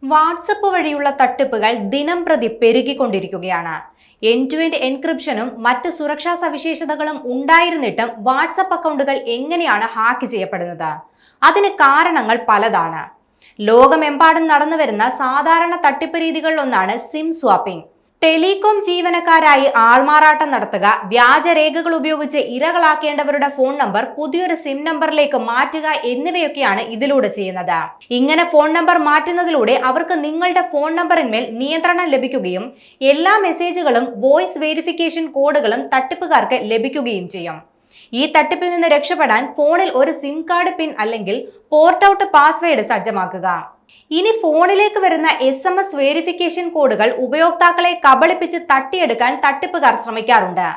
WhatsApp വഴിയുള്ള തട്ടിപ്പുകൾ ദിനംപ്രതി പെരുകിക്കൊണ്ടിരിക്കുകയാണ്. എൻഡ് ടു എൻഡ് എൻക്രിപ്ഷനും മറ്റ് സുരക്ഷാ സവിശേഷതകളും ഉണ്ടായിരുന്നിട്ടും വാട്സപ്പ് അക്കൗണ്ടുകൾ എങ്ങനെയാണ് ഹാക്ക് ചെയ്യപ്പെടുന്നത്? അതിന് കാരണങ്ങൾ പലതാണ്. ലോകമെമ്പാടും നടന്നുവരുന്ന സാധാരണ തട്ടിപ്പ് രീതികളിലൊന്നാണ് സിം സ്വാപ്പിംഗ്. ടെലികോം ജീവനക്കാരായി ആൾമാറാട്ടം നടത്തുക, വ്യാജരേഖകൾ ഉപയോഗിച്ച് ഇരകളാക്കേണ്ടവരുടെ ഫോൺ നമ്പർ പുതിയൊരു സിം നമ്പറിലേക്ക് മാറ്റുക എന്നിവയൊക്കെയാണ് ഇതിലൂടെ ചെയ്യുന്നത്. ഇങ്ങനെ ഫോൺ നമ്പർ മാറ്റുന്നതിലൂടെ അവർക്ക് നിങ്ങളുടെ ഫോൺ നമ്പറിന്മേൽ നിയന്ത്രണം ലഭിക്കുകയും എല്ലാ മെസ്സേജുകളും വോയിസ് വെരിഫിക്കേഷൻ കോഡുകളും തട്ടിപ്പുകാർക്ക് ലഭിക്കുകയും ചെയ്യും. ഈ തട്ടിപ്പിൽ നിന്ന് രക്ഷപ്പെടാൻ ഫോണിൽ ഒരു സിം കാർഡ് പിൻ അല്ലെങ്കിൽ പോർട്ട് ഔട്ട് പാസ്വേഡ് സജ്ജമാക്കുക. ഇനി ഫോണിലേക്ക് വരുന്ന SMS വെരിഫിക്കേഷൻ കോഡുകൾ ഉപയോക്താക്കളെ കബളിപ്പിച്ച് തട്ടിയെടുക്കാൻ തട്ടിപ്പുകാർ ശ്രമിക്കാറുണ്ട്.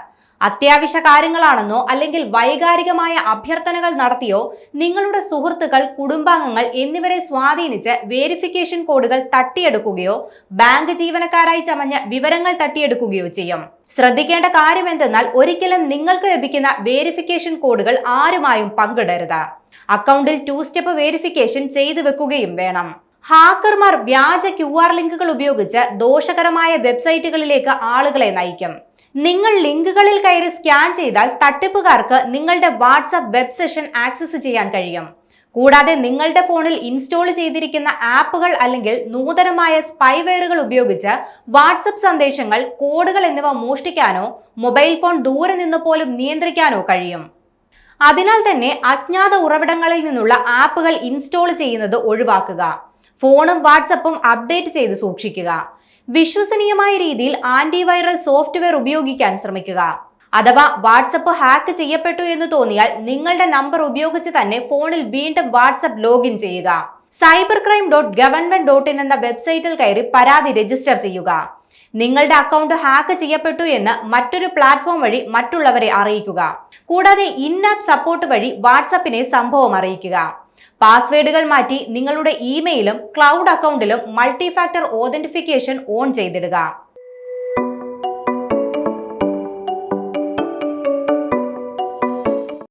അത്യാവശ്യ കാര്യങ്ങളാണെന്നോ അല്ലെങ്കിൽ വൈകാരികമായ അഭ്യർത്ഥനകൾ നടത്തിയോ നിങ്ങളുടെ സുഹൃത്തുക്കൾ, കുടുംബാംഗങ്ങൾ എന്നിവരെ സ്വാധീനിച്ച് വെരിഫിക്കേഷൻ കോഡുകൾ തട്ടിയെടുക്കുകയോ ബാങ്ക് ജീവനക്കാരായി ചമഞ്ഞ വിവരങ്ങൾ തട്ടിയെടുക്കുകയോ ചെയ്യും. ശ്രദ്ധിക്കേണ്ട കാര്യം എന്തെന്നാൽ ഒരിക്കലും നിങ്ങൾക്ക് ലഭിക്കുന്ന വെരിഫിക്കേഷൻ കോഡുകൾ ആരുമായും പങ്കിടരുത്. അക്കൗണ്ടിൽ 2 സ്റ്റെപ്പ് വെരിഫിക്കേഷൻ ചെയ്തു വെക്കുകയും വേണം. ഹാക്കർമാർ വ്യാജ QR ലിങ്കുകൾ ഉപയോഗിച്ച് ദോഷകരമായ വെബ്സൈറ്റുകളിലേക്ക് ആളുകളെ നയിക്കും. നിങ്ങൾ ലിങ്കുകളിൽ കയറി സ്കാൻ ചെയ്താൽ തട്ടിപ്പുകാർക്ക് നിങ്ങളുടെ വാട്സ്ആപ്പ് വെബ് സെഷൻ ആക്സസ് ചെയ്യാൻ കഴിയും. കൂടാതെ നിങ്ങളുടെ ഫോണിൽ ഇൻസ്റ്റോൾ ചെയ്തിരിക്കുന്ന ആപ്പുകൾ അല്ലെങ്കിൽ നൂതനമായ സ്പൈവെയറുകൾ ഉപയോഗിച്ച് വാട്സ്ആപ്പ് സന്ദേശങ്ങൾ, കോഡുകൾ എന്നിവ മോഷ്ടിക്കാനോ മൊബൈൽ ഫോൺ ദൂരെ നിന്ന് പോലും നിയന്ത്രിക്കാനോ കഴിയും. അതിനാൽ തന്നെ അജ്ഞാത ഉറവിടങ്ങളിൽ നിന്നുള്ള ആപ്പുകൾ ഇൻസ്റ്റോൾ ചെയ്യുന്നത് ഒഴിവാക്കുക. ഫോണും വാട്സപ്പും അപ്ഡേറ്റ് ചെയ്ത് സൂക്ഷിക്കുക. വിശ്വസനീയമായ രീതിയിൽ ആന്റിവൈറൽ സോഫ്റ്റ്വെയർ ഉപയോഗിക്കാൻ ശ്രമിക്കുക. അഥവാ വാട്സപ്പ് ഹാക്ക് ചെയ്യപ്പെട്ടു എന്ന് തോന്നിയാൽ നിങ്ങളുടെ നമ്പർ ഉപയോഗിച്ച് തന്നെ ഫോണിൽ വീണ്ടും വാട്സപ്പ് ലോഗിൻ ചെയ്യുക. cybercrime.government.in എന്ന വെബ്സൈറ്റിൽ കയറി പരാതി രജിസ്റ്റർ ചെയ്യുക. നിങ്ങളുടെ അക്കൗണ്ട് ഹാക്ക് ചെയ്യപ്പെട്ടു എന്ന് മറ്റൊരു പ്ലാറ്റ്ഫോം വഴി മറ്റുള്ളവരെ അറിയിക്കുക. കൂടാതെ ഇൻ-ആപ്പ് സപ്പോർട്ട് വഴി വാട്സപ്പിനെ സംഭവം അറിയിക്കുക. പാസ്വേഡുകൾ മാറ്റി നിങ്ങളുടെ ഇമെയിലും ക്ലൗഡ് അക്കൗണ്ടിലും മൾട്ടി ഫാക്ടർ ഓതന്റിഫിക്കേഷൻ ഓൺ ചെയ്തിടുക.